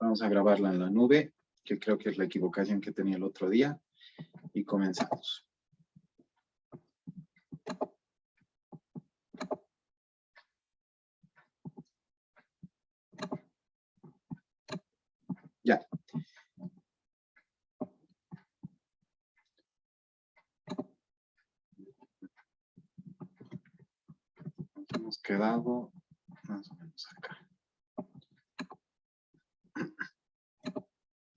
Vamos a grabarla en la nube, que creo que es la equivocación que tenía el otro día. Y comenzamos. Ya. Nos hemos quedado más o menos acá.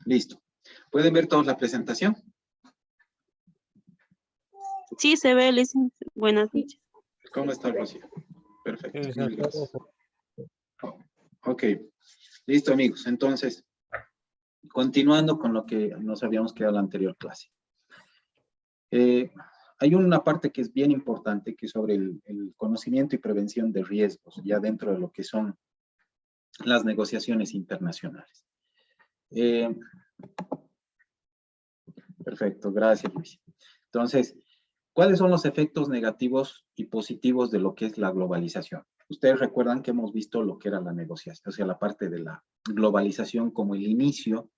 Listo. ¿Pueden ver todos la presentación? Sí, se ve, Liz. Buenas noches. ¿Cómo está, Rocío? Perfecto. Mil gracias. Ok. Listo, amigos. Entonces, continuando con lo que nos habíamos quedado en la anterior clase. Hay una parte que es bien importante, que es sobre el conocimiento y prevención de riesgos, ya dentro de lo que son las negociaciones internacionales. Perfecto, gracias, Luis. Entonces, ¿cuáles son los efectos negativos y positivos de lo que es la globalización? Ustedes recuerdan que hemos visto lo que era la negociación, o sea, la parte de la globalización como el inicio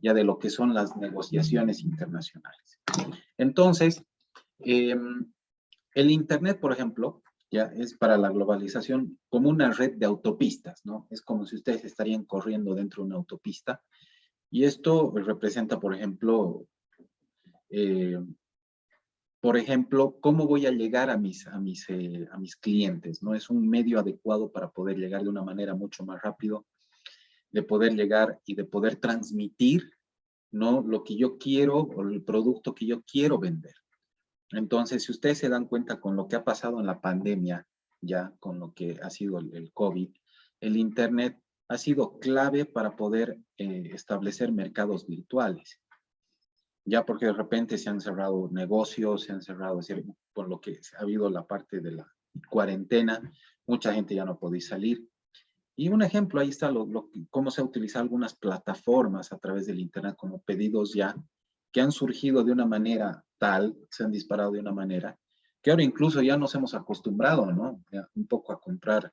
ya de lo que son las negociaciones internacionales. Entonces, el Internet, por ejemplo, ya es para la globalización como una red de autopistas, ¿no? Es como si ustedes estarían corriendo dentro de una autopista y esto representa, por ejemplo, cómo voy a llegar a mis clientes, ¿no? Es un medio adecuado para poder llegar de una manera mucho más rápido, de poder llegar y de poder transmitir, ¿no? Lo que yo quiero o el producto que yo quiero vender. Entonces, si ustedes se dan cuenta con lo que ha pasado en la pandemia, ya con lo que ha sido el COVID, el Internet ha sido clave para poder establecer mercados virtuales. Ya porque de repente se han cerrado negocios, se han cerrado, por lo que ha habido la parte de la cuarentena, mucha gente ya no podía salir. Y un ejemplo, ahí está cómo se utilizan algunas plataformas a través del Internet como Pedidos Ya, que han surgido de una manera tal, se han disparado de una manera, que ahora incluso ya nos hemos acostumbrado, ¿no? Un poco a comprar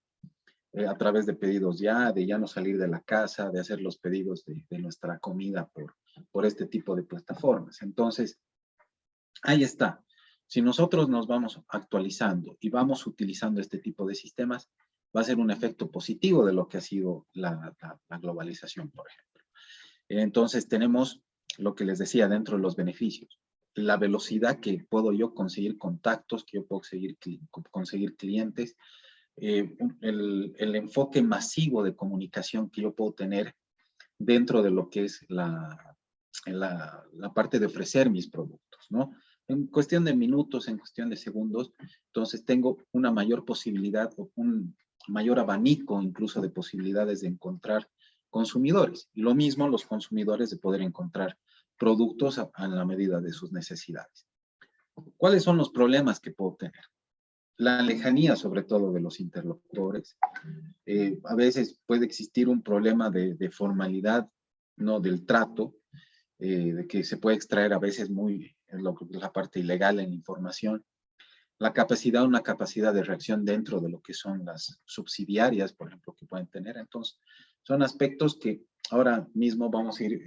a través de Pedidos Ya, de ya no salir de la casa, de hacer los pedidos de nuestra comida por este tipo de plataformas. Entonces, ahí está. Si nosotros nos vamos actualizando y vamos utilizando este tipo de sistemas, va a ser un efecto positivo de lo que ha sido la globalización, por ejemplo. Entonces, tenemos lo que les decía dentro de los beneficios. La velocidad que puedo yo conseguir contactos, que yo puedo conseguir clientes, el enfoque masivo de comunicación que yo puedo tener dentro de lo que es la parte de ofrecer mis productos, ¿no? En cuestión de minutos, en cuestión de segundos, entonces tengo una mayor posibilidad o un mayor abanico incluso de posibilidades de encontrar consumidores. Y lo mismo los consumidores de poder encontrar productos a la medida de sus necesidades. ¿Cuáles son los problemas que puedo tener? La lejanía, sobre todo, de los interlocutores. A veces puede existir un problema de formalidad, ¿no? Del trato, de que se puede extraer a veces la parte ilegal en la información. Una capacidad de reacción dentro de lo que son las subsidiarias, por ejemplo, que pueden tener. Entonces, son aspectos que ahora mismo vamos a ir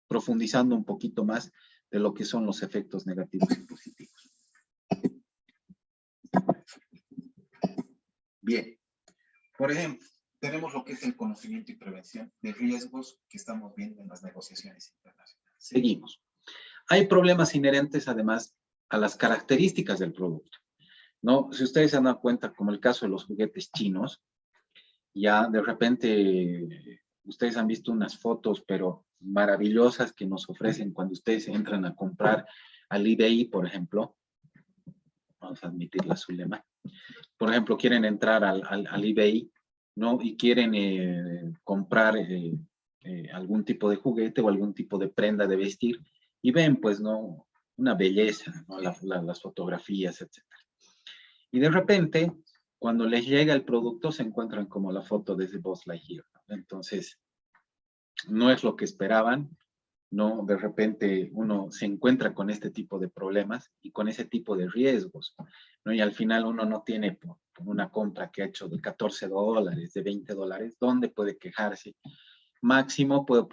profundizando un poquito más de lo que son los efectos negativos y positivos. Bien, por ejemplo, tenemos lo que es el conocimiento y prevención de riesgos que estamos viendo en las negociaciones internacionales. Seguimos. Hay problemas inherentes, además, a las características del producto, ¿no? Si ustedes se han dado cuenta, como el caso de los juguetes chinos, ya de repente ustedes han visto unas fotos, pero maravillosas que nos ofrecen cuando ustedes entran a comprar al eBay, por ejemplo. Vamos a admitir la Zulema. Por ejemplo, quieren entrar al eBay, ¿no? Y quieren comprar algún tipo de juguete o algún tipo de prenda de vestir y ven, pues, ¿no? Una belleza, ¿no? Las fotografías, etc. Y de repente, cuando les llega el producto, se encuentran como la foto de ese Buzz Lightyear, ¿no? Entonces, no es lo que esperaban, ¿no? De repente uno se encuentra con este tipo de problemas y con ese tipo de riesgos, ¿no? Y al final uno no tiene por una compra que ha hecho de $14, de $20, ¿dónde puede quejarse? máximo puedo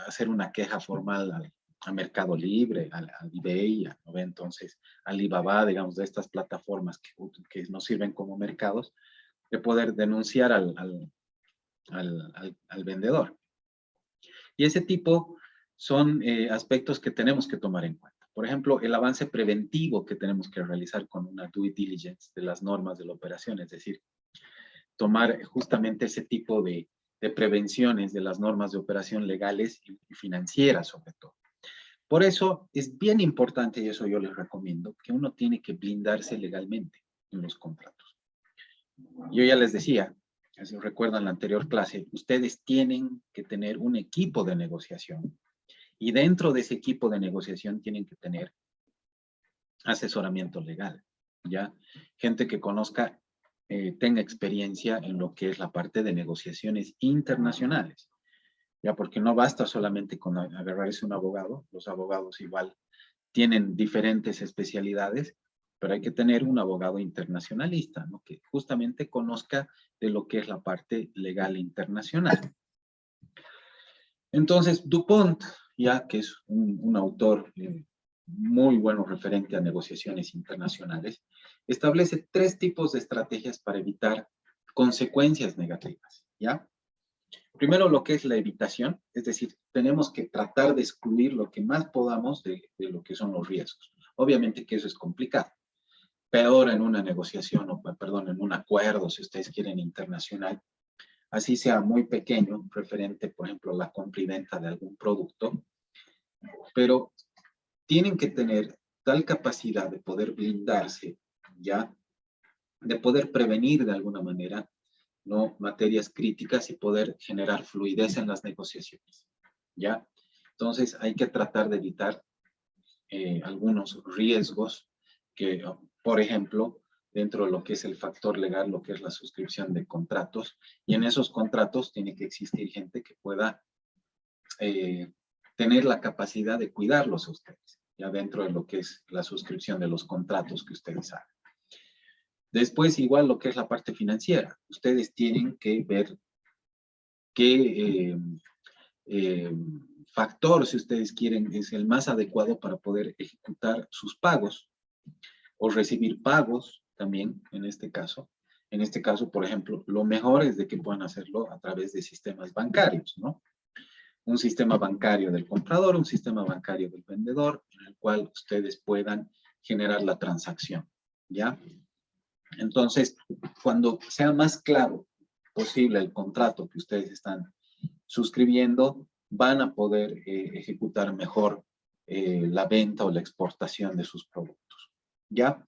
hacer una queja formal a Mercado Libre, al eBay, ¿no? Entonces, Alibaba, digamos, de estas plataformas que nos sirven como mercados, de poder denunciar al vendedor. Y ese tipo son aspectos que tenemos que tomar en cuenta. Por ejemplo, el avance preventivo que tenemos que realizar con una due diligence de las normas de la operación, es decir, tomar justamente ese tipo de prevenciones de las normas de operación legales y financieras, sobre todo. Por eso es bien importante, y eso yo les recomiendo, que uno tiene que blindarse legalmente en los contratos. Yo ya les decía, si recuerdan la anterior clase, ustedes tienen que tener un equipo de negociación y dentro de ese equipo de negociación tienen que tener asesoramiento legal, ¿ya? Gente que conozca, tenga experiencia en lo que es la parte de negociaciones internacionales, ¿ya? Porque no basta solamente con agarrarse un abogado, los abogados igual tienen diferentes especialidades, pero hay que tener un abogado internacionalista, ¿no? Que justamente conozca de lo que es la parte legal internacional. Entonces, Dupont, ya que es un autor muy bueno referente a negociaciones internacionales, establece 3 tipos de estrategias para evitar consecuencias negativas, ¿ya? Primero, lo que es la evitación, es decir, tenemos que tratar de excluir lo que más podamos de lo que son los riesgos. Obviamente que eso es complicado. Peor en una negociación, o perdón, en un acuerdo, si ustedes quieren, internacional, así sea muy pequeño, referente, por ejemplo, a la compra y venta de algún producto, pero tienen que tener tal capacidad de poder blindarse, ¿ya? De poder prevenir de alguna manera, ¿no? Materias críticas y poder generar fluidez en las negociaciones, ¿ya? Entonces hay que tratar de evitar algunos riesgos que, por ejemplo, dentro de lo que es el factor legal, lo que es la suscripción de contratos, y en esos contratos tiene que existir gente que pueda tener la capacidad de cuidarlos a ustedes, ya dentro de lo que es la suscripción de los contratos que ustedes hagan. Después, igual lo que es la parte financiera. Ustedes tienen que ver qué factor, si ustedes quieren, es el más adecuado para poder ejecutar sus pagos o recibir pagos también en este caso. En este caso, por ejemplo, lo mejor es de que puedan hacerlo a través de sistemas bancarios, ¿no? Un sistema bancario del comprador, un sistema bancario del vendedor, en el cual ustedes puedan generar la transacción, ¿ya? Entonces, cuando sea más claro posible el contrato que ustedes están suscribiendo, van a poder ejecutar mejor la venta o la exportación de sus productos, ¿ya?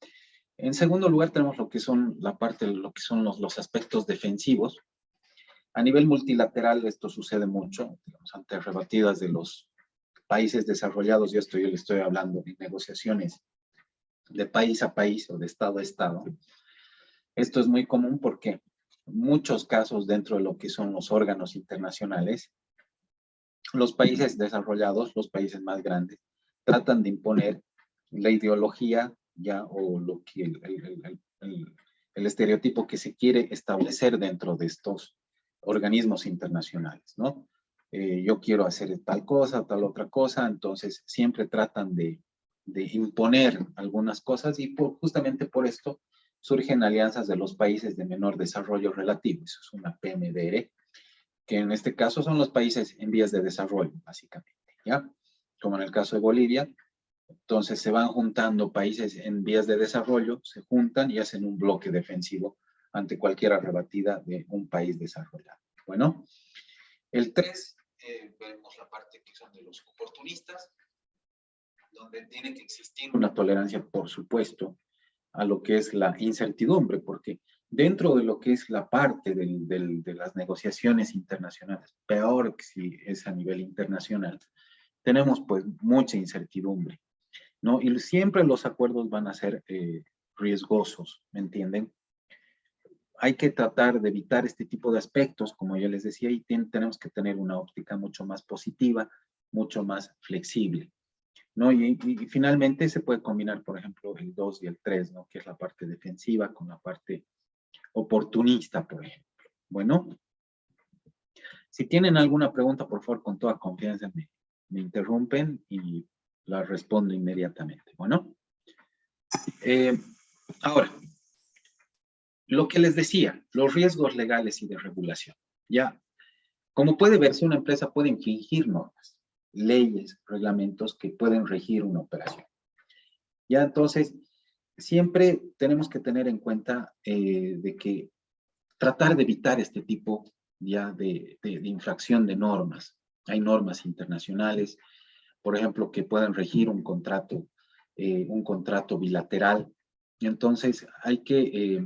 En segundo lugar, tenemos lo que son la parte, lo que son los aspectos defensivos. A nivel multilateral esto sucede mucho, digamos, ante rebatidas de los países desarrollados, y esto yo le estoy hablando de negociaciones de país a país o de estado a estado. Esto es muy común porque muchos casos dentro de lo que son los órganos internacionales, los países desarrollados, los países más grandes, tratan de imponer la ideología ya o lo que el estereotipo que se quiere establecer dentro de estos organismos internacionales, ¿no? Yo quiero hacer tal cosa, tal otra cosa, entonces siempre tratan de imponer algunas cosas y justamente por esto surgen alianzas de los países de menor desarrollo relativo, eso es una PMDR, que en este caso son los países en vías de desarrollo, básicamente, ¿ya? Como en el caso de Bolivia, entonces se van juntando países en vías de desarrollo, se juntan y hacen un bloque defensivo ante cualquier arrebatida de un país desarrollado. Bueno, el 3, vemos la parte que son de los oportunistas, donde tiene que existir una tolerancia, por supuesto, a lo que es la incertidumbre, porque dentro de lo que es la parte de las negociaciones internacionales, peor que si es a nivel internacional, tenemos pues mucha incertidumbre, ¿no? Y siempre los acuerdos van a ser riesgosos, ¿me entienden? Hay que tratar de evitar este tipo de aspectos, como yo les decía, y tenemos que tener una óptica mucho más positiva, mucho más flexible, ¿no? Y finalmente se puede combinar, por ejemplo, el 2 y el 3, ¿no? Que es la parte defensiva con la parte oportunista, por ejemplo. Bueno, Si tienen alguna pregunta, por favor, con toda confianza me interrumpen y la respondo inmediatamente. Bueno, ahora, lo que les decía, los riesgos legales y de regulación. Ya, como puede verse, una empresa puede infringir normas, leyes, reglamentos que pueden regir una operación. Ya, entonces, siempre tenemos que tener en cuenta de que tratar de evitar este tipo ya de infracción de normas. Hay normas internacionales, por ejemplo, que pueden regir un contrato bilateral. Entonces, hay que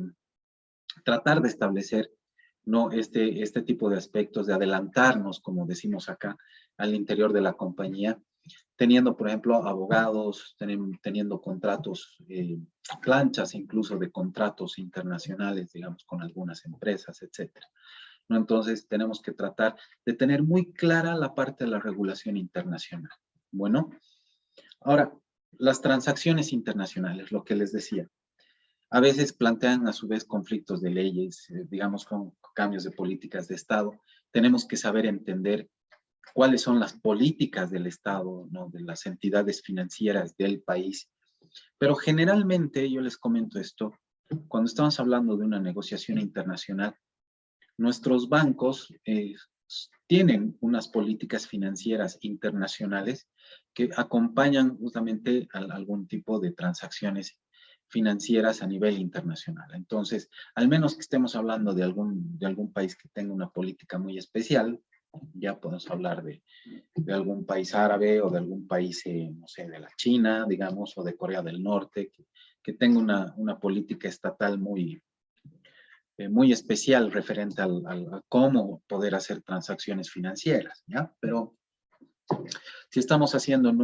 tratar de establecer no este tipo de aspectos, de adelantarnos, como decimos acá, al interior de la compañía, teniendo, por ejemplo, abogados, teniendo contratos, planchas incluso de contratos internacionales, digamos, con algunas empresas, etcétera. ¿No? Entonces, tenemos que tratar de tener muy clara la parte de la regulación internacional. Bueno, ahora, las transacciones internacionales, lo que les decía, a veces plantean a su vez conflictos de leyes, digamos, con cambios de políticas de Estado. Tenemos que saber entender cuáles son las políticas del Estado, ¿no? De las entidades financieras del país. Pero generalmente, yo les comento esto, cuando estamos hablando de una negociación internacional, nuestros bancos tienen unas políticas financieras internacionales que acompañan justamente a algún tipo de transacciones financieras a nivel internacional. Entonces, al menos que estemos hablando de algún país que tenga una política muy especial, ya podemos hablar de algún país árabe o de algún país, no sé, de la China, digamos, o de Corea del Norte, que tenga una política estatal muy especial referente a cómo poder hacer transacciones financieras, ¿ya? Pero si estamos haciendo en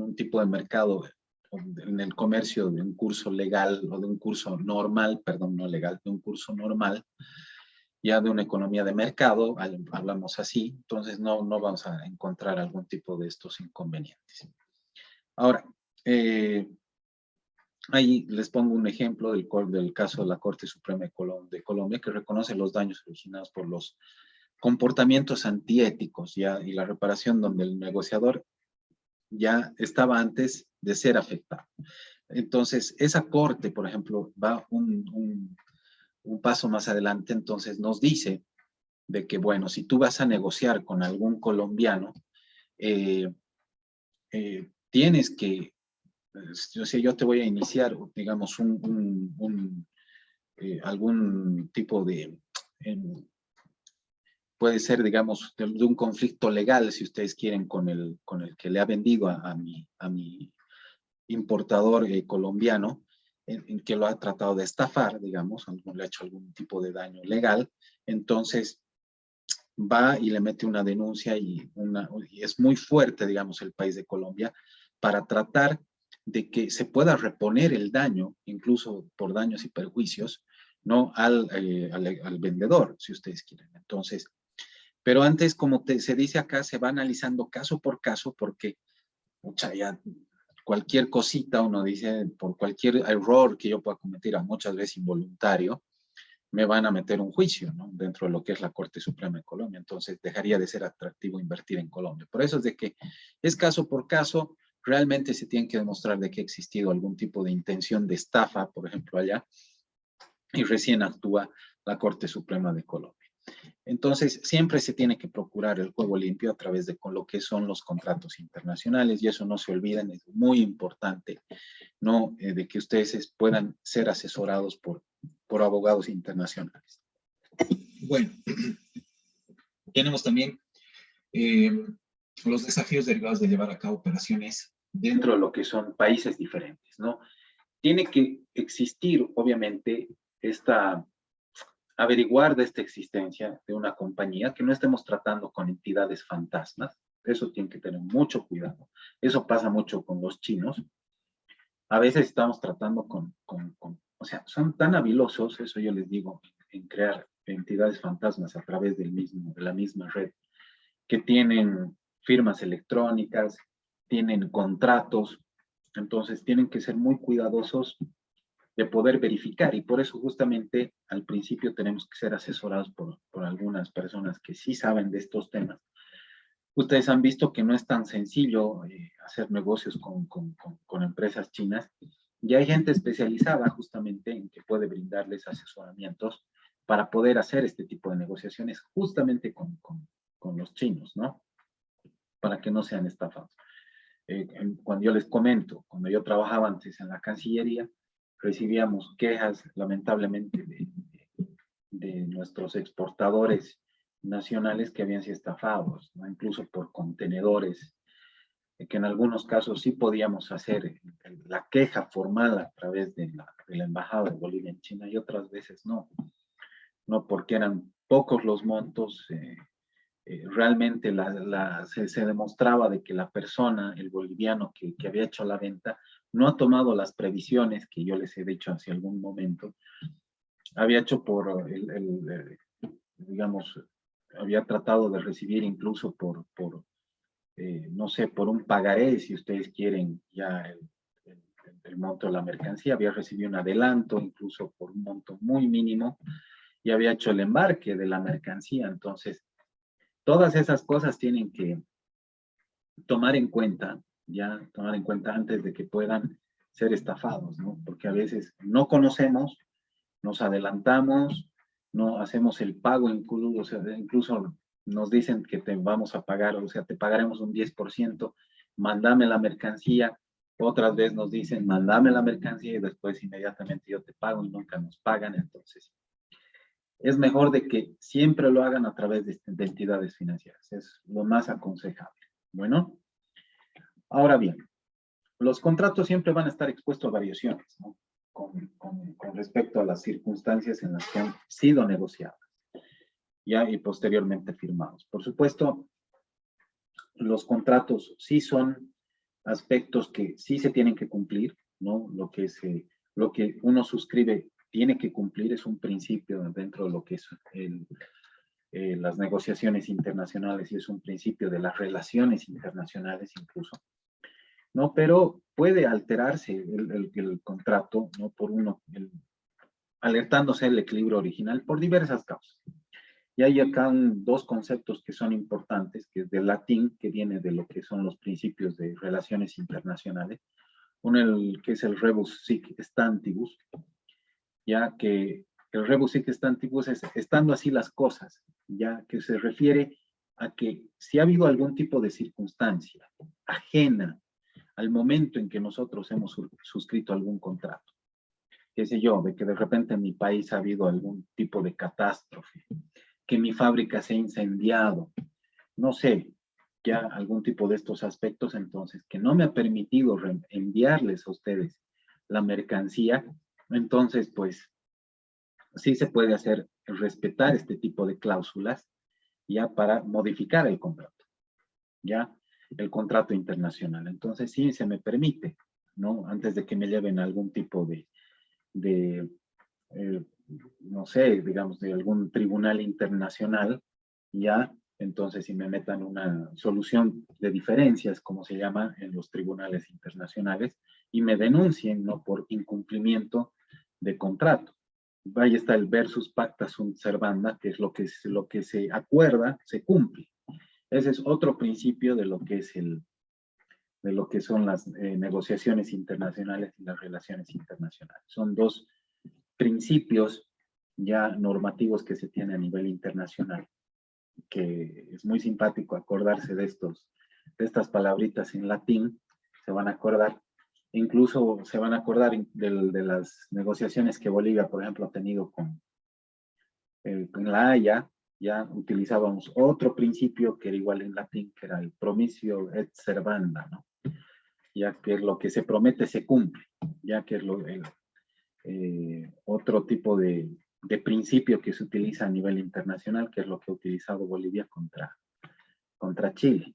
un tipo de mercado, en el comercio de un curso legal o de un curso normal, perdón, no legal, de un curso normal, ya de una economía de mercado, hablamos así, entonces no vamos a encontrar algún tipo de estos inconvenientes. Ahora, ahí les pongo un ejemplo del caso de la Corte Suprema de Colombia, que reconoce los daños originados por los comportamientos antiéticos, ¿ya? Y la reparación donde el negociador ya estaba antes de ser afectado. Entonces, esa corte, por ejemplo, va un paso más adelante, entonces nos dice de que, bueno, si tú vas a negociar con algún colombiano, tienes que, o sea, yo te voy a iniciar, digamos, algún tipo de, puede ser, digamos, de un conflicto legal, si ustedes quieren, con el que le ha vendido a mi importador colombiano, en que lo ha tratado de estafar, digamos, le ha hecho algún tipo de daño legal. Entonces, va y le mete una denuncia y es muy fuerte, digamos, el país de Colombia para tratar de que se pueda reponer el daño, incluso por daños y perjuicios, ¿no? al vendedor, si ustedes quieren. Entonces, pero antes, como se dice acá, se va analizando caso por caso porque, mucha, ya cualquier cosita, uno dice, por cualquier error que yo pueda cometer, a muchas veces involuntario, me van a meter un juicio, ¿no? Dentro de lo que es la Corte Suprema de Colombia. Entonces, dejaría de ser atractivo invertir en Colombia. Por eso es de que es caso por caso, realmente se tiene que demostrar de que ha existido algún tipo de intención de estafa, por ejemplo, allá, y recién actúa la Corte Suprema de Colombia. Entonces, siempre se tiene que procurar el juego limpio a través de con lo que son los contratos internacionales, y eso no se olviden, es muy importante, ¿no? De que ustedes puedan ser asesorados por abogados internacionales. Bueno, tenemos también los desafíos derivados de llevar a cabo operaciones dentro de lo que son países diferentes, ¿no? Tiene que existir, obviamente, averiguar de esta existencia de una compañía, que no estemos tratando con entidades fantasmas. Eso tiene que tener mucho cuidado. Eso pasa mucho con los chinos. A veces estamos tratando o sea, son tan habilosos, eso yo les digo, en crear entidades fantasmas a través de la misma red, que tienen firmas electrónicas, tienen contratos, entonces tienen que ser muy cuidadosos de poder verificar, y por eso justamente al principio tenemos que ser asesorados por algunas personas que sí saben de estos temas. Ustedes han visto que no es tan sencillo hacer negocios con empresas chinas, y hay gente especializada justamente en que puede brindarles asesoramientos para poder hacer este tipo de negociaciones justamente con los chinos, ¿no? Para que no sean estafados. Cuando yo les comento, cuando yo trabajaba antes en la Cancillería, recibíamos quejas lamentablemente de nuestros exportadores nacionales que habían sido estafados, ¿no? Incluso por contenedores, que en algunos casos sí podíamos hacer la queja formal a través de la Embajada de Bolivia en China, y otras veces no porque eran pocos los montos. Realmente se demostraba de que la persona, el boliviano que había hecho la venta, no ha tomado las previsiones que yo les he dicho hace algún momento. Había hecho digamos, había tratado de recibir incluso no sé, por un pagaré, si ustedes quieren, ya el monto de la mercancía, había recibido un adelanto, incluso por un monto muy mínimo, y había hecho el embarque de la mercancía. Entonces, todas esas cosas tienen que tomar en cuenta, tomar en cuenta antes de que puedan ser estafados, ¿no? Porque a veces no conocemos, nos adelantamos, no hacemos el pago, incluso nos dicen que te vamos a pagar, o sea, te pagaremos un 10%, mándame la mercancía. Otras veces nos dicen, mándame la mercancía, y después inmediatamente yo te pago, y nunca nos pagan. Entonces, es mejor de que siempre lo hagan a través de entidades financieras. Es lo más aconsejable. Bueno, ahora bien, los contratos siempre van a estar expuestos a variaciones, ¿no? Con respecto a las circunstancias en las que han sido negociadas, ya, y posteriormente firmados. Por supuesto, los contratos sí son aspectos que sí se tienen que cumplir, ¿no? Lo que uno suscribe tiene que cumplir, es un principio dentro de lo que es las negociaciones internacionales, y es un principio de las relaciones internacionales incluso, ¿no? Pero puede alterarse el contrato, ¿no? Alertándose el equilibrio original por diversas causas. Y hay acá dos conceptos que son importantes, que es del latín, que viene de lo que son los principios de relaciones internacionales. Uno, que es el rebus sic stantibus, ya que el rebus sic stantibus es estando así las cosas, ya que se refiere a que si ha habido algún tipo de circunstancia ajena al momento en que nosotros hemos suscrito algún contrato, qué sé yo, de que de repente en mi país ha habido algún tipo de catástrofe, que mi fábrica se ha incendiado, no sé, ya algún tipo de estos aspectos, entonces, que no me ha permitido enviarles a ustedes la mercancía, entonces, pues, sí se puede hacer respetar este tipo de cláusulas ya para modificar el contrato, ya el contrato internacional. Entonces, sí se me permite, ¿no? Antes de que me lleven a algún tipo de no sé, digamos, de algún tribunal internacional, ya, entonces si me metan una solución de diferencias, como se llama en los tribunales internacionales, y me denuncien, ¿no? Por incumplimiento de contrato. Ahí está el versus pacta sunt servanda, que es lo que se acuerda, se cumple. Ese es otro principio de lo que es de lo que son las negociaciones internacionales y las relaciones internacionales. Son dos principios ya normativos que se tienen a nivel internacional, que es muy simpático acordarse de estas palabritas en latín, se van a acordar, incluso se van a acordar de las negociaciones que Bolivia, por ejemplo, ha tenido con la Haya. Ya utilizábamos otro principio que era igual en latín, que era el promisio et servanda, ¿no? Ya que lo que se promete se cumple, ya que es otro tipo de principio que se utiliza a nivel internacional, que es lo que ha utilizado Bolivia contra Chile.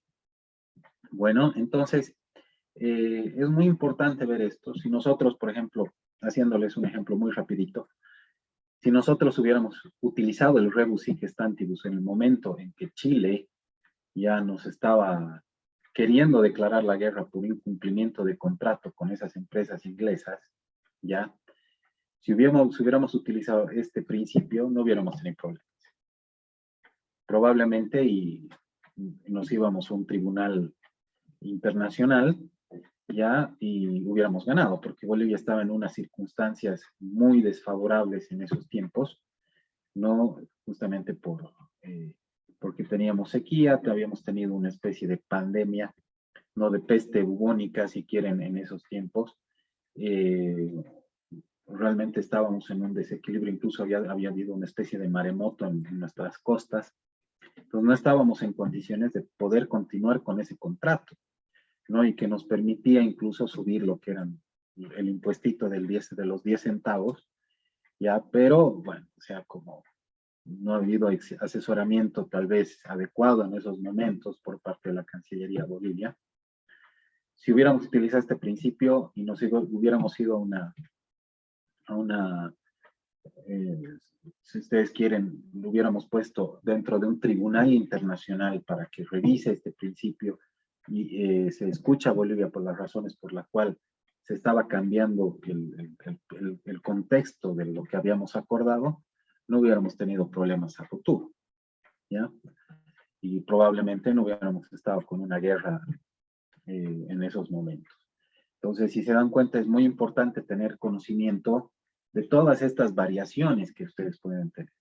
Bueno, entonces, es muy importante ver esto. Si nosotros, por ejemplo, haciéndoles un ejemplo muy rapidito, si nosotros hubiéramos utilizado el rebus sic stantibus en el momento en que Chile ya nos estaba queriendo declarar la guerra por incumplimiento de contrato con esas empresas inglesas, ya, Si hubiéramos utilizado este principio, no hubiéramos tenido problemas. Probablemente y nos íbamos a un tribunal internacional ya y hubiéramos ganado, porque Bolivia estaba en unas circunstancias muy desfavorables en esos tiempos, no justamente porque teníamos sequía, que habíamos tenido una especie de pandemia, no de peste bubónica, si quieren, en esos tiempos. Realmente estábamos en un desequilibrio, incluso había habido una especie de maremoto en nuestras costas, entonces no estábamos en condiciones de poder continuar con ese contrato, ¿no? Y que nos permitía incluso subir lo que eran el impuestito de los 10 centavos, ya, pero bueno, o sea, como no ha habido asesoramiento tal vez adecuado en esos momentos por parte de la Cancillería Bolivia, si hubiéramos utilizado este principio y hubiéramos ido a una si ustedes quieren, lo hubiéramos puesto dentro de un tribunal internacional para que revise este principio y se escucha a Bolivia por las razones por las cuales se estaba cambiando el contexto de lo que habíamos acordado, no hubiéramos tenido problemas a futuro, ¿ya? Y probablemente no hubiéramos estado con una guerra en esos momentos. Entonces, si se dan cuenta, es muy importante tener conocimiento de todas estas variaciones que ustedes pueden tener.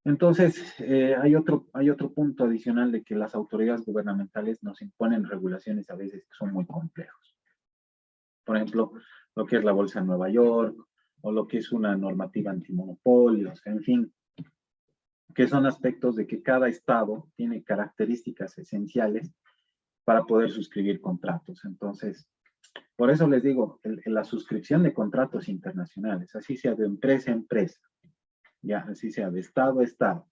Entonces, hay otro punto adicional de que las autoridades gubernamentales nos imponen regulaciones a veces que son muy complejos. Por ejemplo, lo que es la Bolsa de Nueva York, o lo que es una normativa antimonopolios, en fin, que son aspectos de que cada estado tiene características esenciales para poder suscribir contratos. Entonces, por eso les digo, la suscripción de contratos internacionales, así sea de empresa a empresa, ya, así sea de estado a estado,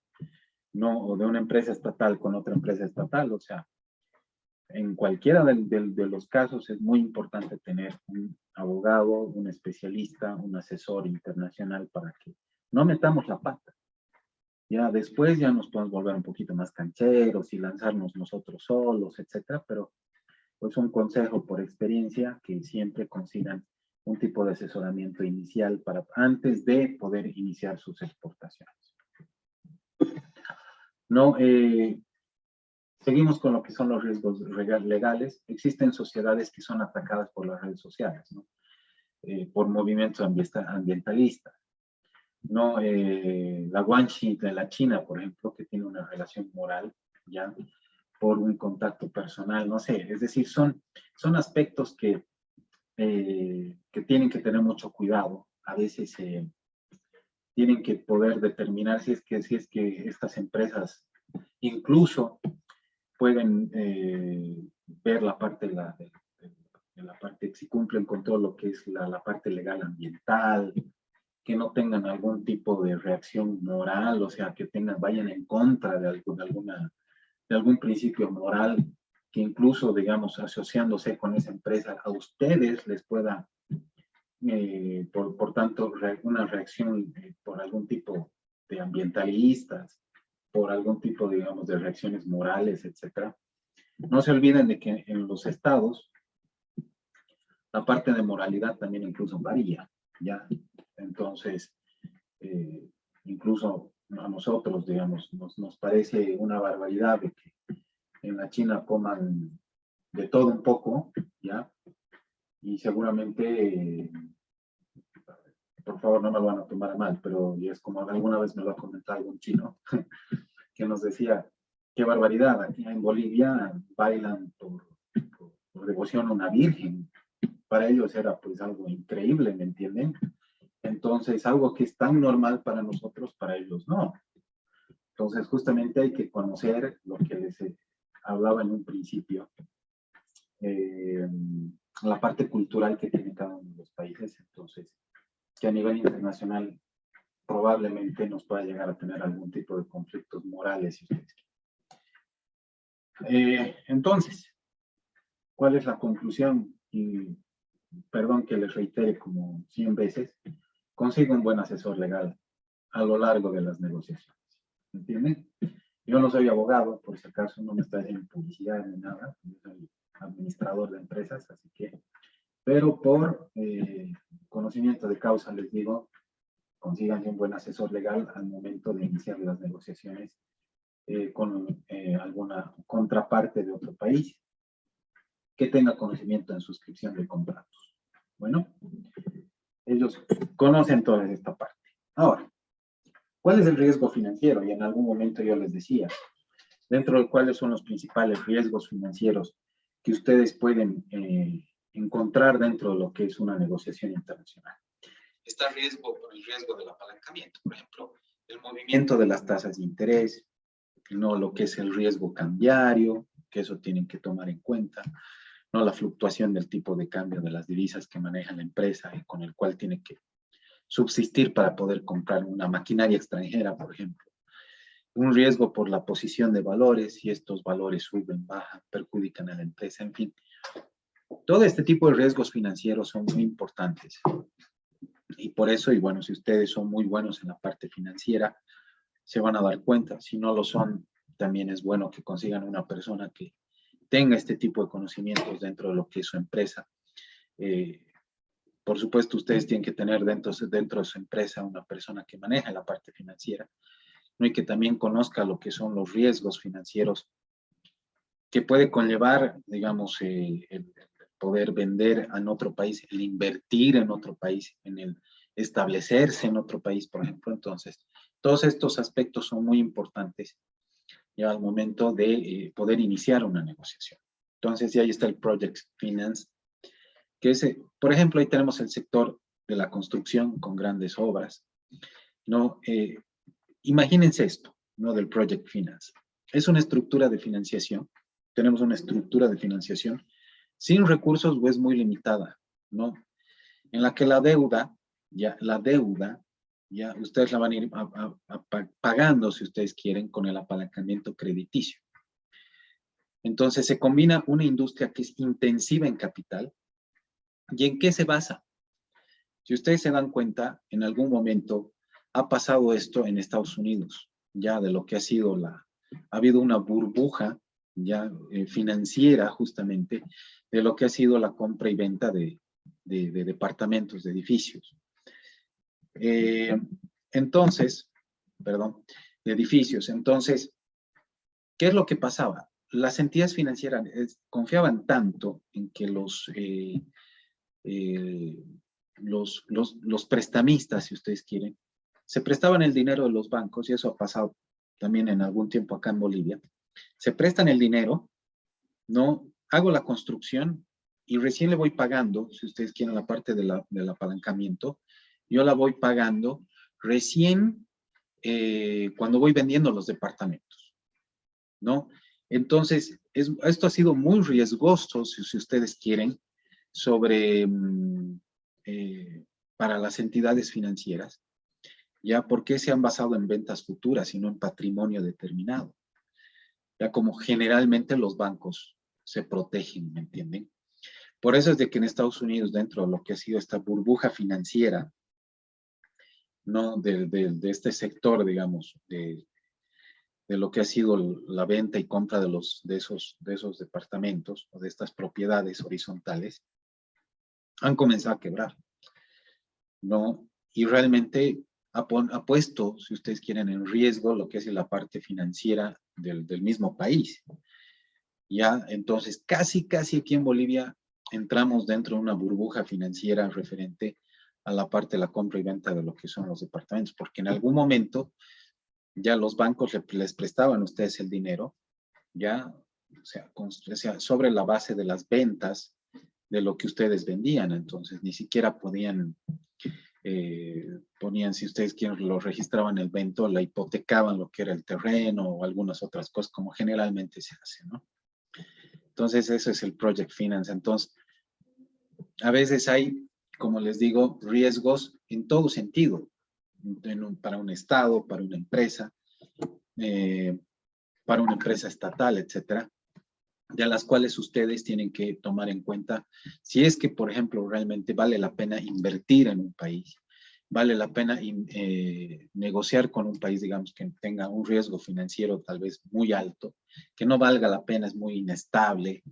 no, o de una empresa estatal con otra empresa estatal, o sea, en cualquiera de los casos es muy importante tener un abogado, un especialista, un asesor internacional para que no metamos la pata. Ya después ya nos podemos volver un poquito más cancheros y lanzarnos nosotros solos, etcétera, pero pues un consejo por experiencia que siempre consigan un tipo de asesoramiento inicial antes de poder iniciar sus exportaciones. No, seguimos con lo que son los riesgos legales. Existen sociedades que son atacadas por las redes sociales, ¿no? Por movimientos ambientalistas. ¿No? La Guanxi de la China, por ejemplo, que tiene una relación moral, ¿ya? Por un contacto personal, no sé, es decir, son aspectos que tienen que tener mucho cuidado. A veces tienen que poder determinar si es que estas empresas incluso pueden ver la parte de la parte, si cumplen con todo lo que es la parte legal ambiental, que no tengan algún tipo de reacción moral, o sea, que vayan en contra de algún principio moral, que incluso, digamos, asociándose con esa empresa, a ustedes les pueda, por tanto, una reacción por algún tipo de ambientalistas, por algún tipo, digamos, de reacciones morales, etcétera. No se olviden de que en los estados, la parte de moralidad también incluso varía, ¿ya? Entonces, incluso a nosotros, digamos, nos parece una barbaridad de que en la China coman de todo un poco, ¿ya? Y seguramente, por favor, no me lo van a tomar mal, pero es como alguna vez me lo ha comentado algún chino, que nos decía, qué barbaridad, aquí en Bolivia bailan por devoción a una virgen. Para ellos era pues algo increíble, ¿me entienden? Entonces, algo que es tan normal para nosotros, para ellos no. Entonces, justamente hay que conocer lo que les hablaba en un principio, la parte cultural que tiene cada uno de los países. Entonces, que a nivel internacional probablemente nos pueda llegar a tener algún tipo de conflictos morales, si ustedes quieren. Entonces, ¿cuál es la conclusión? Y perdón que les reitere como 100 veces, consiga un buen asesor legal a lo largo de las negociaciones. ¿Entienden? Yo no soy abogado, por si acaso no me está haciendo publicidad ni nada, yo soy administrador de empresas, así que, pero conocimiento de causa, les digo, consigan un buen asesor legal al momento de iniciar las negociaciones con alguna contraparte de otro país que tenga conocimiento en suscripción de contratos. Bueno, ellos conocen toda esta parte. Ahora, ¿cuál es el riesgo financiero? Y en algún momento yo les decía, dentro de cuáles son los principales riesgos financieros que ustedes pueden encontrar dentro de lo que es una negociación internacional. Está el riesgo del apalancamiento, por ejemplo, el movimiento de las tasas de interés, no lo que es el riesgo cambiario, que eso tienen que tomar en cuenta, no la fluctuación del tipo de cambio de las divisas que maneja la empresa y con el cual tiene que subsistir para poder comprar una maquinaria extranjera, por ejemplo. Un riesgo por la posición de valores, si estos valores suben, bajan, perjudican a la empresa, en fin. Todo este tipo de riesgos financieros son muy importantes. Y por eso, y bueno, si ustedes son muy buenos en la parte financiera, se van a dar cuenta. Si no lo son, también es bueno que consigan una persona que tenga este tipo de conocimientos dentro de lo que es su empresa. Por supuesto, ustedes tienen que tener dentro de su empresa una persona que maneje la parte financiera, ¿no? Y que también conozca lo que son los riesgos financieros que puede conllevar, digamos, el poder vender en otro país, el invertir en otro país, en el establecerse en otro país, por ejemplo. Entonces, todos estos aspectos son muy importantes ya al momento de poder iniciar una negociación. Entonces, ya ahí está el Project Finance, que es, por ejemplo, ahí tenemos el sector de la construcción con grandes obras, ¿no? Imagínense esto, ¿no? Del Project Finance. Es una estructura de financiación, tenemos una estructura de financiación sin recursos o es muy limitada, ¿no? En la que la deuda, ya ustedes la van a ir pagando, si ustedes quieren, con el apalancamiento crediticio. Entonces se combina una industria que es intensiva en capital. ¿Y en qué se basa? Si ustedes se dan cuenta, en algún momento ha pasado esto en Estados Unidos, ya de lo que ha sido ha habido una burbuja ya financiera justamente de lo que ha sido la compra y venta de departamentos, de edificios. Entonces, ¿qué es lo que pasaba? Las entidades financieras confiaban tanto en que los prestamistas, si ustedes quieren, se prestaban el dinero de los bancos, y eso ha pasado también en algún tiempo acá en Bolivia. Se prestan el dinero, no hago la construcción y recién le voy pagando, si ustedes quieren la parte del apalancamiento, yo la voy pagando recién cuando voy vendiendo los departamentos, ¿no? Entonces, esto ha sido muy riesgoso, si ustedes quieren, para las entidades financieras, ya porque se han basado en ventas futuras y no en patrimonio determinado. Ya como generalmente los bancos se protegen, ¿me entienden? Por eso es de que en Estados Unidos, dentro de lo que ha sido esta burbuja financiera, ¿no? De este sector, digamos, de lo que ha sido la venta y compra de esos departamentos o de estas propiedades horizontales, han comenzado a quebrar, ¿no? Y realmente ha puesto, si ustedes quieren, en riesgo lo que es la parte financiera del mismo país. Ya, entonces, casi aquí en Bolivia entramos dentro de una burbuja financiera referente a la parte de la compra y venta de lo que son los departamentos, porque en algún momento ya los bancos les prestaban a ustedes el dinero, ya, o sea, sobre la base de las ventas de lo que ustedes vendían. Entonces ni siquiera ponían, si ustedes quieren, lo registraban el vento, la hipotecaban lo que era el terreno o algunas otras cosas, como generalmente se hace, ¿no? Entonces eso es el Project Finance. Entonces, a veces hay, como les digo, riesgos en todo sentido, para un estado, para una empresa estatal, etcétera, de las cuales ustedes tienen que tomar en cuenta si es que, por ejemplo, realmente vale la pena invertir en un país, vale la pena negociar con un país, digamos, que tenga un riesgo financiero tal vez muy alto, que no valga la pena, es muy inestable,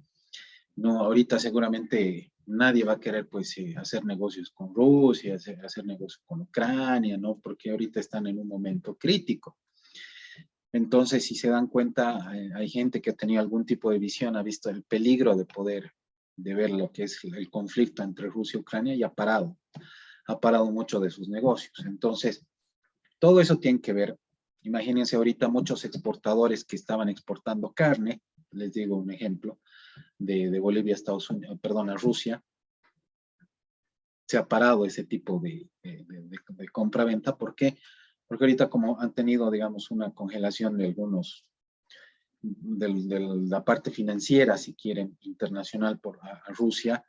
No, ahorita seguramente nadie va a querer pues hacer negocios con Rusia, hacer negocios con Ucrania, ¿no? Porque ahorita están en un momento crítico. Entonces, si se dan cuenta, hay gente que ha tenido algún tipo de visión, ha visto el peligro de poder, de ver lo que es el conflicto entre Rusia y Ucrania y ha parado mucho de sus negocios. Entonces, todo eso tiene que ver. Imagínense ahorita muchos exportadores que estaban exportando carne, les digo un ejemplo, de Bolivia a Estados Unidos, perdón, a Rusia, se ha parado ese tipo de compra-venta. ¿Por qué? Porque ahorita como han tenido, digamos, una congelación de algunos, de la parte financiera, si quieren, internacional a Rusia,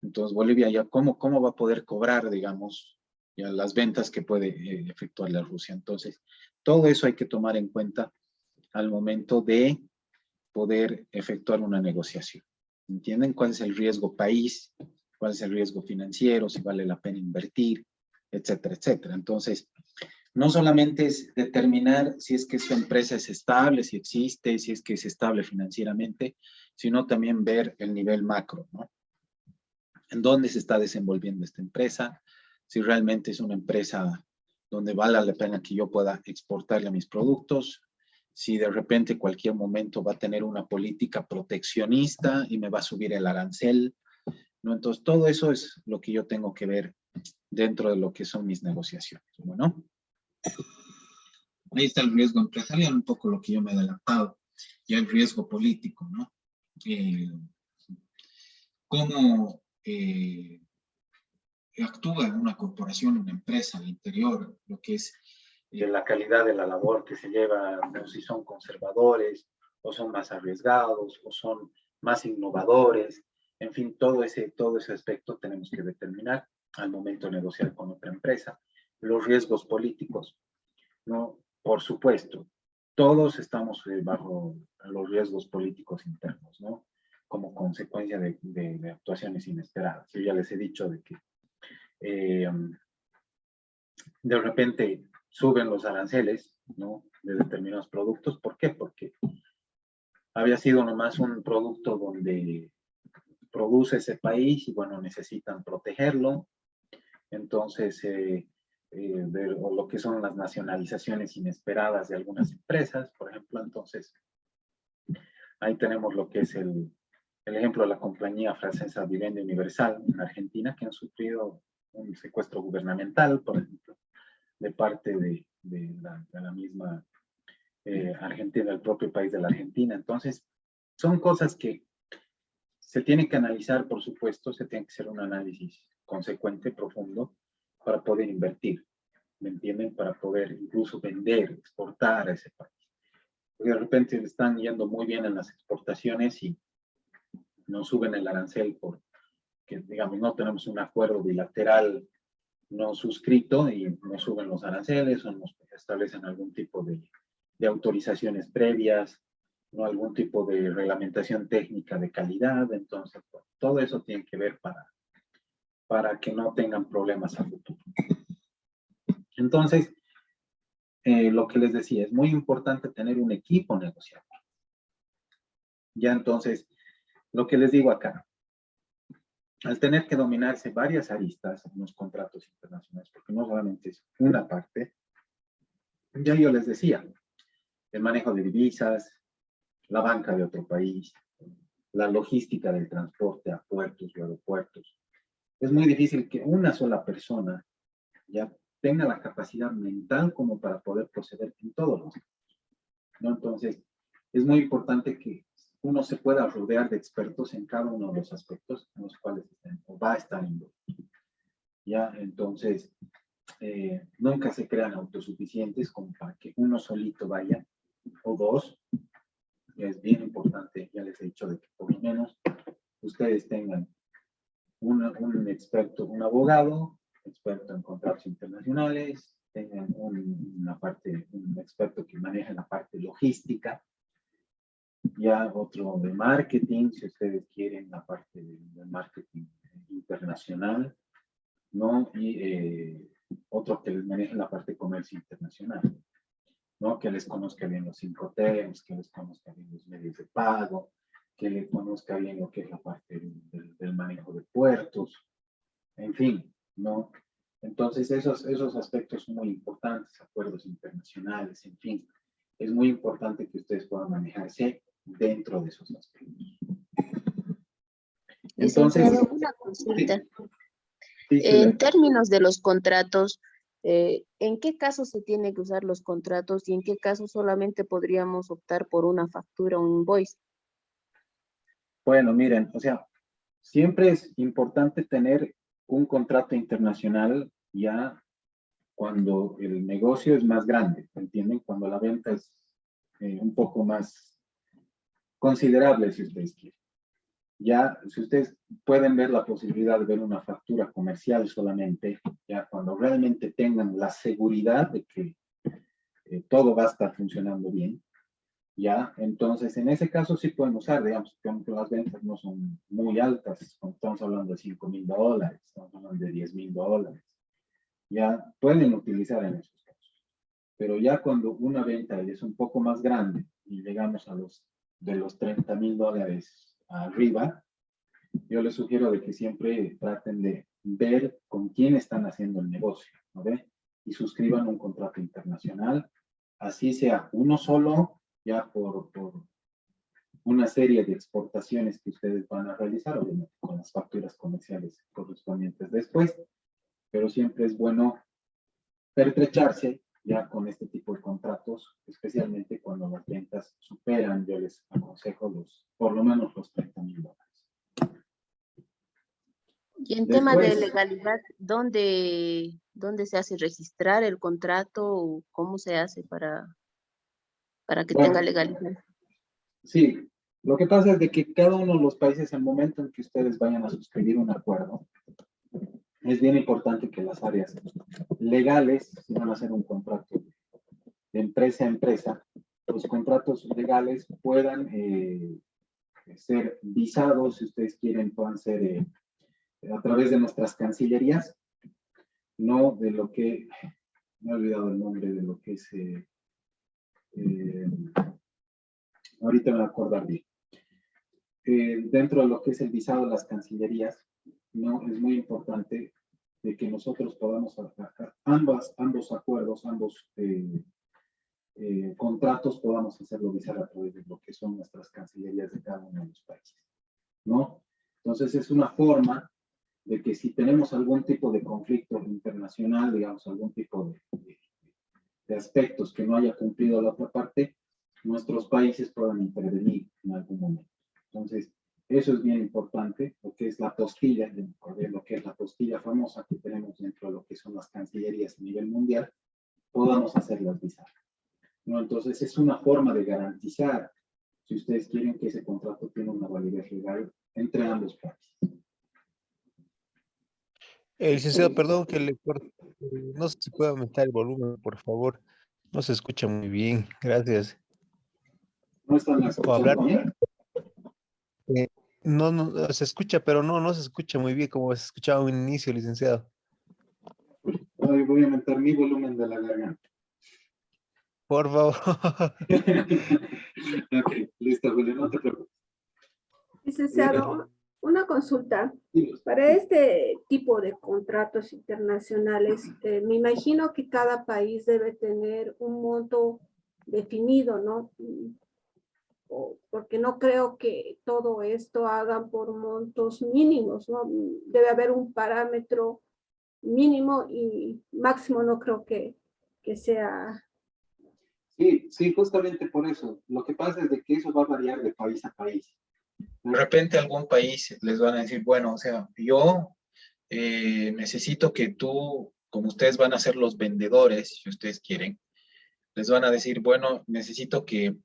entonces Bolivia ya, ¿cómo va a poder cobrar, digamos, ya las ventas que puede efectuar la Rusia? Entonces, todo eso hay que tomar en cuenta al momento de poder efectuar una negociación. ¿Entienden cuál es el riesgo país? ¿Cuál es el riesgo financiero? Si vale la pena invertir, etcétera, etcétera. Entonces, no solamente es determinar si es que su empresa es estable, si existe, si es que es estable financieramente, sino también ver el nivel macro, ¿no? En dónde se está desenvolviendo esta empresa, si realmente es una empresa donde vale la pena que yo pueda exportarle mis productos, si de repente cualquier momento va a tener una política proteccionista y me va a subir el arancel, ¿no? Entonces, todo eso es lo que yo tengo que ver dentro de lo que son mis negociaciones, ¿no? Ahí está el riesgo empresarial, un poco lo que yo me he adelantado, y el riesgo político, ¿no? Cómo actúa una corporación, una empresa al interior, lo que es la calidad de la labor que se lleva, o si son conservadores, o son más arriesgados, o son más innovadores, en fin, todo ese aspecto tenemos que determinar al momento de negociar con otra empresa. Los riesgos políticos, ¿no? Por supuesto, todos estamos bajo los riesgos políticos internos, ¿no? Como consecuencia de actuaciones inesperadas. Yo ya les he dicho de que de repente suben los aranceles, ¿no? De determinados productos. ¿Por qué? Porque había sido nomás un producto donde produce ese país y bueno, necesitan protegerlo. Entonces, o lo que son las nacionalizaciones inesperadas de algunas empresas, por ejemplo, entonces, ahí tenemos lo que es el ejemplo de la compañía francesa Vivendi Universal en Argentina, que han sufrido un secuestro gubernamental, por ejemplo, de parte de la misma Argentina, el propio país de la Argentina. Entonces, son cosas que se tienen que analizar, por supuesto, se tiene que hacer un análisis consecuente, profundo, para poder invertir, ¿me entienden? Para poder incluso vender, exportar a ese país. Porque de repente están yendo muy bien en las exportaciones y no suben el arancel porque, digamos, no tenemos un acuerdo bilateral no suscrito y no suben los aranceles o nos establecen algún tipo de autorizaciones previas, no algún tipo de reglamentación técnica de calidad. Entonces, pues, todo eso tiene que ver para que no tengan problemas a futuro. Entonces, lo que les decía, es muy importante tener un equipo negociador. Ya entonces, lo que les digo acá, al tener que dominarse varias aristas en los contratos internacionales, porque no solamente es una parte, ya yo les decía, el manejo de divisas, la banca de otro país, la logística del transporte a puertos y aeropuertos. Es muy difícil que una sola persona ya tenga la capacidad mental como para poder proceder en todos los casos, ¿no? Entonces, es muy importante que uno se pueda rodear de expertos en cada uno de los aspectos en los cuales o va a estar involucrado. Ya, entonces, nunca se crean autosuficientes como para que uno solito vaya, o dos. Es bien importante, ya les he dicho, de que por lo menos ustedes tengan un experto, un abogado, experto en contratos internacionales, tengan un experto que maneje la parte logística, ya otro de marketing, si ustedes quieren, la parte de marketing internacional, ¿no? Y otro que les maneje la parte de comercio internacional, ¿no? Que les conozca bien los 5 T's, que les conozca bien los medios de pago, que le conozca bien lo que es la parte del manejo de puertos, en fin, ¿no? Entonces, esos aspectos son muy importantes, acuerdos internacionales, en fin. Es muy importante que ustedes puedan manejarse dentro de esos aspectos. Entonces, Licenciado, una consulta. sí, En términos de los contratos, ¿en qué casos se tiene que usar los contratos y en qué casos solamente podríamos optar por una factura o un invoice? bueno, miren, o sea, siempre es importante tener un contrato internacional ya cuando el negocio es más grande, ¿entienden? Cuando la venta es un poco más considerable, si ustedes quieren. Ya, si ustedes pueden ver la posibilidad de ver una factura comercial solamente, ya cuando realmente tengan la seguridad de que todo va a estar funcionando bien, ya, entonces en ese caso sí pueden usar, digamos, que las ventas no son muy altas, estamos hablando de $5,000, estamos hablando de $10,000, ya pueden utilizar en esos casos. Pero ya cuando una venta es un poco más grande y llegamos a de los $30,000 arriba, yo les sugiero de que siempre traten de ver con quién están haciendo el negocio, ¿no ve? Y suscriban un contrato internacional, así sea uno solo, ya por una serie de exportaciones que ustedes van a realizar, obviamente con las facturas comerciales correspondientes después, pero siempre es bueno pertrecharse ya con este tipo de contratos, especialmente cuando las ventas superan, yo les aconsejo por lo menos los $30,000. Y en tema de Después, legalidad, ¿dónde se hace registrar el contrato o cómo se hace para que tenga bueno, legalidad? sí, lo que pasa es de que cada uno de los países, el momento en que ustedes vayan a suscribir un acuerdo, es bien importante que las áreas legales, si van a hacer un contrato de empresa a empresa, los contratos legales puedan ser visados, si ustedes quieren, puedan ser a través de nuestras cancillerías, no de lo que, me he olvidado el nombre de lo que es, ahorita me voy a acordar bien. Dentro de lo que es el visado de las cancillerías, no es muy importante de que nosotros podamos atacar ambos acuerdos, ambos contratos, podamos hacerlo visar a través de lo que son nuestras cancillerías de cada uno de los países, ¿no? Entonces es una forma de que si tenemos algún tipo de conflicto internacional, digamos, algún tipo de aspectos que no haya cumplido la otra parte, nuestros países puedan intervenir en algún momento. Entonces, eso es bien importante, lo que es la postilla, lo que es la postilla famosa que tenemos dentro de lo que son las cancillerías a nivel mundial, podamos hacerlas visar, ¿no? Entonces, es una forma de garantizar, si ustedes quieren, que ese contrato tiene una validez legal entre ambos países. Licenciado, perdón que le corte. No sé si puede aumentar el volumen, por favor. No se escucha muy bien. Gracias. ¿No están O hablar. escuchando bien? No, se escucha, pero no se escucha muy bien como se escuchaba en un inicio, licenciado. Voy a aumentar mi volumen de la garganta. Por favor. Ok, listo, Julio, no te preocupes. Licenciado, una consulta. Para este tipo de contratos internacionales, me imagino que cada país debe tener un monto definido, ¿no? Porque no creo que todo esto hagan por montos mínimos, ¿no? Debe haber un parámetro mínimo y máximo, no creo que sea. Sí, justamente por eso. Lo que pasa es de que eso va a variar de país a país. De repente algún país les van a decir, bueno, o sea, yo necesito que tú, como ustedes van a ser los vendedores, si ustedes quieren, les van a decir, bueno, necesito que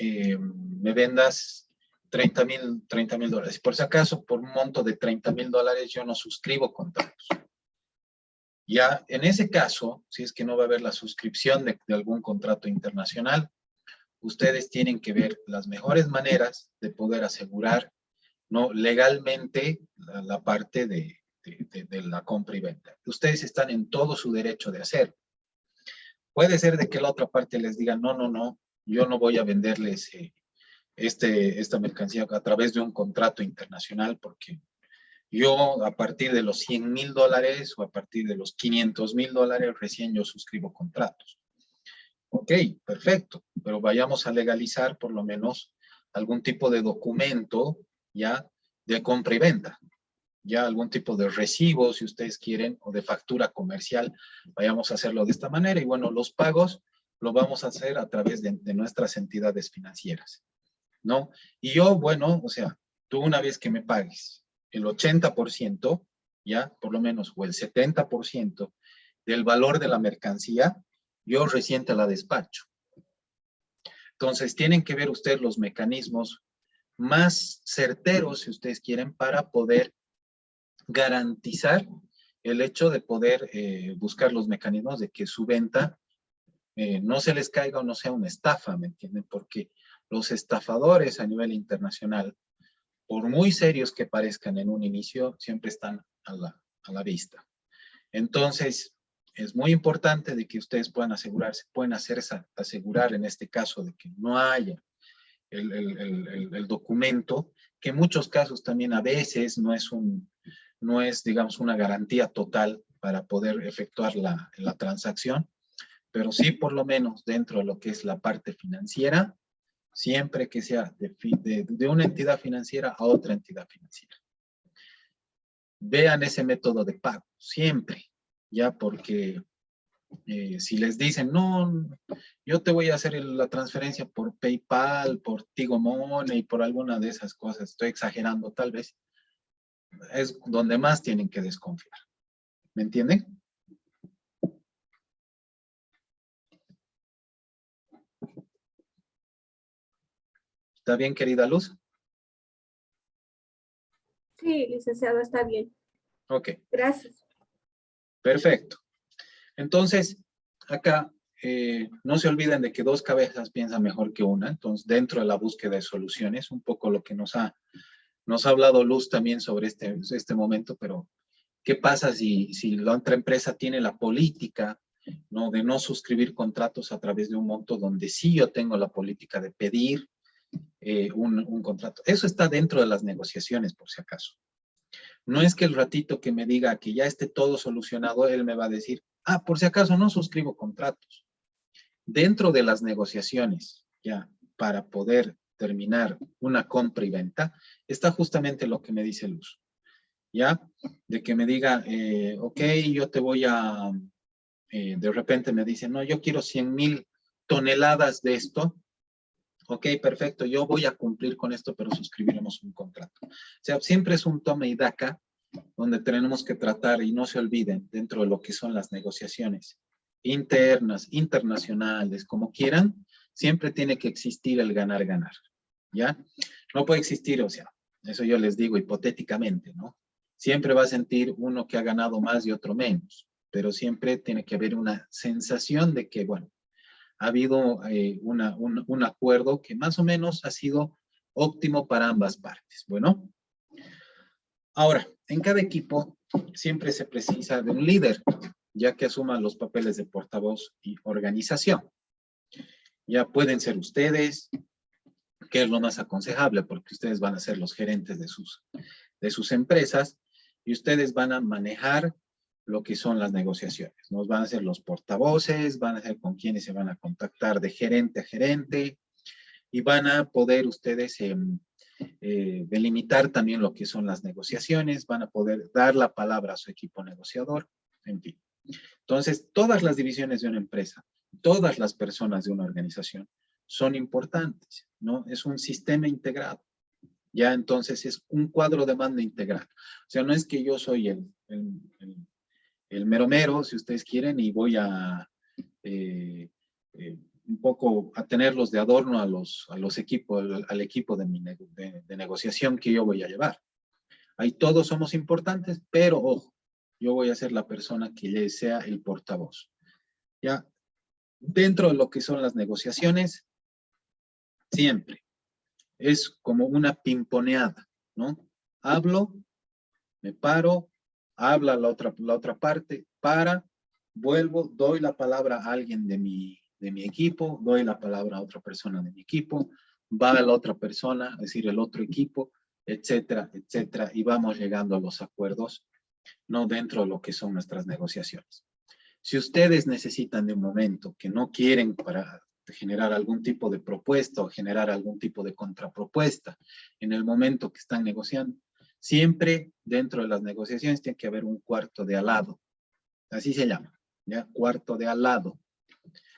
me vendas $30,000. Por si acaso, por un monto de $30,000, yo no suscribo contratos. Ya, en ese caso, si es que no va a haber la suscripción de algún contrato internacional, ustedes tienen que ver las mejores maneras de poder asegurar, ¿no?, legalmente la parte de la compra y venta. Ustedes están en todo su derecho de hacerlo. Puede ser de que la otra parte les diga, no, yo no voy a venderles esta mercancía a través de un contrato internacional, porque yo a partir de los $100,000 o a partir de los $500,000 recién yo suscribo contratos. Ok, perfecto, pero vayamos a legalizar por lo menos algún tipo de documento ya de compra y venta, ya algún tipo de recibo si ustedes quieren o de factura comercial, vayamos a hacerlo de esta manera y bueno, los pagos lo vamos a hacer a través de nuestras entidades financieras, ¿no? Y yo, bueno, o sea, tú una vez que me pagues el 80%, ya, por lo menos, o el 70% del valor de la mercancía, yo recién te la despacho. Entonces, tienen que ver ustedes los mecanismos más certeros, si ustedes quieren, para poder garantizar el hecho de poder buscar los mecanismos de que su venta no se les caiga o no sea una estafa, ¿me entienden? Porque los estafadores a nivel internacional, por muy serios que parezcan en un inicio, siempre están a la vista. Entonces, es muy importante de que ustedes puedan asegurarse, pueden asegurar en este caso de que no haya el documento, que en muchos casos también a veces no es, digamos, una garantía total para poder efectuar la transacción, pero sí por lo menos dentro de lo que es la parte financiera, siempre que sea de una entidad financiera a otra entidad financiera. Vean ese método de pago, siempre, ya porque si les dicen, no, yo te voy a hacer la transferencia por PayPal, por Tigo Money, por alguna de esas cosas, estoy exagerando tal vez, es donde más tienen que desconfiar. ¿Me entienden? ¿Está bien, querida Luz? Sí, licenciado, está bien. Ok. Gracias. Perfecto. Entonces, acá no se olviden de que dos cabezas piensan mejor que una. Entonces, dentro de la búsqueda de soluciones, un poco lo que nos ha hablado Luz también sobre este momento, pero ¿qué pasa si la otra empresa tiene la política, ¿no?, de no suscribir contratos a través de un monto donde sí yo tengo la política de pedir un contrato? Eso está dentro de las negociaciones, por si acaso. No es que el ratito que me diga que ya esté todo solucionado, él me va a decir, ah, por si acaso no suscribo contratos. Dentro de las negociaciones, ya, para poder terminar una compra y venta, está justamente lo que me dice Luz, ¿ya? De que me diga, ok, yo te voy a, de repente me dice, no, yo quiero 100,000 toneladas de esto. Ok, perfecto, yo voy a cumplir con esto, pero suscribiremos un contrato. O sea, siempre es un toma y daca, donde tenemos que tratar, y no se olviden, dentro de lo que son las negociaciones internas, internacionales, como quieran, siempre tiene que existir el ganar-ganar, ¿ya? No puede existir, o sea, eso yo les digo hipotéticamente, ¿no? Siempre va a sentir uno que ha ganado más y otro menos, pero siempre tiene que haber una sensación de que, bueno, ha habido un acuerdo que más o menos ha sido óptimo para ambas partes. Bueno, ahora, en cada equipo siempre se precisa de un líder, ya que asuma los papeles de portavoz y organización. Ya pueden ser ustedes, que es lo más aconsejable, porque ustedes van a ser los gerentes de sus empresas y ustedes van a manejar lo que son las negociaciones. Nos van a ser los portavoces, van a ser con quienes se van a contactar de gerente a gerente y van a poder ustedes delimitar también lo que son las negociaciones, van a poder dar la palabra a su equipo negociador, en fin. Entonces, todas las divisiones de una empresa, todas las personas de una organización son importantes, ¿no? Es un sistema integrado. Ya entonces es un cuadro de mando integral. O sea, no es que yo soy el mero mero, si ustedes quieren, y voy a un poco a tenerlos de adorno a los equipos, al equipo de negociación que yo voy a llevar. Ahí todos somos importantes, pero ojo, yo voy a ser la persona que le sea el portavoz. Ya, dentro de lo que son las negociaciones, siempre es como una pimponeada, ¿no? Hablo, me paro, habla la otra parte, vuelvo, doy la palabra a alguien de mi equipo, doy la palabra a otra persona de mi equipo, va a la otra persona, es decir, el otro equipo, etcétera, etcétera, y vamos llegando a los acuerdos, no dentro de lo que son nuestras negociaciones. Si ustedes necesitan de un momento que no quieren para generar algún tipo de propuesta o generar algún tipo de contrapropuesta en el momento que están negociando, siempre dentro de las negociaciones tiene que haber un cuarto de al lado. Así se llama, ¿ya? Cuarto de al lado.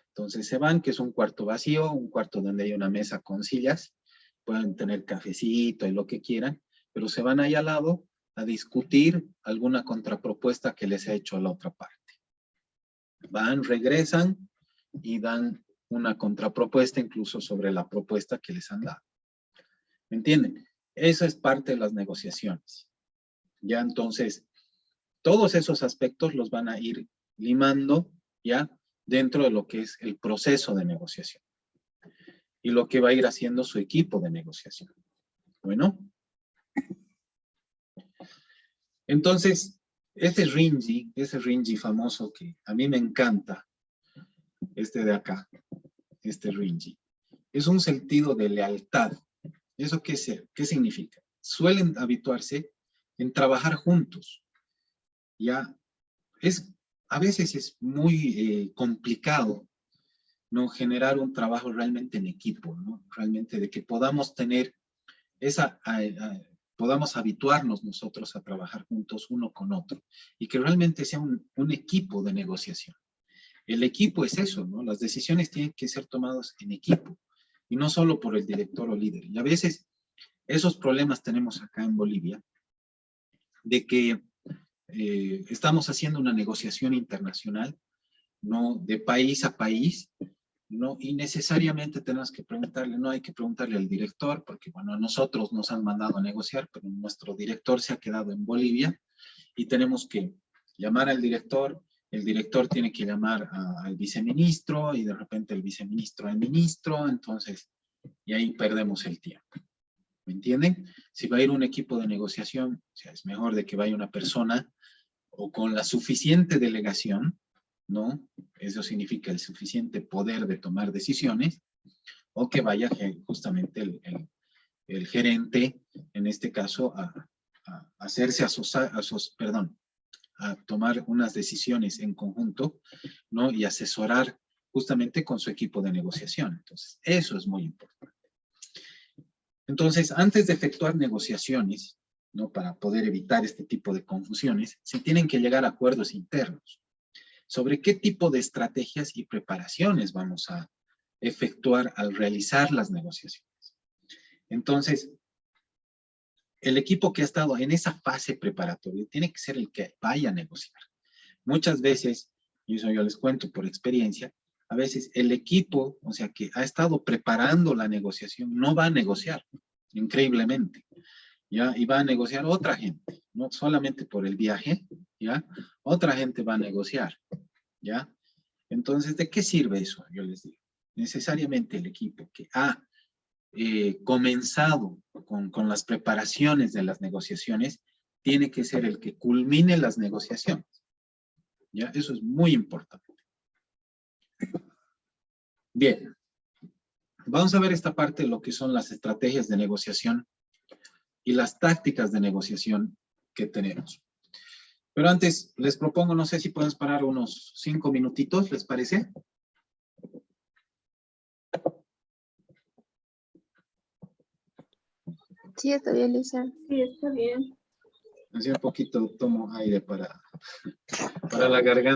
Entonces se van, que es un cuarto vacío, un cuarto donde hay una mesa con sillas, pueden tener cafecito y lo que quieran, pero se van ahí al lado a discutir alguna contrapropuesta que les ha hecho a la otra parte. Van, regresan y dan una contrapropuesta incluso sobre la propuesta que les han dado. ¿Me entienden? Eso es parte de las negociaciones. Ya entonces, todos esos aspectos los van a ir limando ya dentro de lo que es el proceso de negociación y lo que va a ir haciendo su equipo de negociación. Bueno. Entonces, ese Ringi famoso que a mí me encanta, este de acá, este Ringi, es un sentido de lealtad. ¿Eso qué significa? Suelen habituarse en trabajar juntos. Ya, a veces es muy complicado, ¿no? Generar un trabajo realmente en equipo, ¿no? Realmente de que podamos tener podamos habituarnos nosotros a trabajar juntos uno con otro y que realmente sea un equipo de negociación. El equipo es eso, ¿no? Las decisiones tienen que ser tomadas en equipo y no solo por el director o líder. Y a veces esos problemas tenemos acá en Bolivia de que estamos haciendo una negociación internacional, ¿no? De país a país, ¿no? Y necesariamente tenemos que preguntarle, no hay que preguntarle al director, porque bueno, a nosotros nos han mandado a negociar, pero nuestro director se ha quedado en Bolivia y tenemos que llamar al director, el director tiene que llamar al viceministro y de repente el viceministro al ministro, entonces, y ahí perdemos el tiempo. ¿Me entienden? Si va a ir un equipo de negociación, o sea, es mejor de que vaya una persona o con la suficiente delegación, ¿no? Eso significa el suficiente poder de tomar decisiones, o que vaya justamente el gerente, en este caso, a hacerse a tomar unas decisiones en conjunto, ¿no? Y asesorar justamente con su equipo de negociación. Entonces, eso es muy importante. Entonces, antes de efectuar negociaciones, ¿no? Para poder evitar este tipo de confusiones, se tienen que llegar a acuerdos internos sobre qué tipo de estrategias y preparaciones vamos a efectuar al realizar las negociaciones. Entonces, el equipo que ha estado en esa fase preparatoria tiene que ser el que vaya a negociar. Muchas veces, y eso yo les cuento por experiencia, a veces el equipo, o sea, que ha estado preparando la negociación, no va a negociar, increíblemente, ¿ya? Y va a negociar otra gente, no solamente por el viaje, ¿ya? Otra gente va a negociar, ¿ya? Entonces, ¿de qué sirve eso? Yo les digo, necesariamente el equipo que ha comenzado con las preparaciones de las negociaciones, tiene que ser el que culmine las negociaciones, ¿ya? Eso es muy importante. Bien, vamos a ver esta parte de lo que son las estrategias de negociación y las tácticas de negociación que tenemos. Pero antes, les propongo, no sé si pueden parar unos 5 minutitos, ¿les parece? Sí, está bien, Lisa. Sí, está bien. Así un poquito tomo aire para la garganta.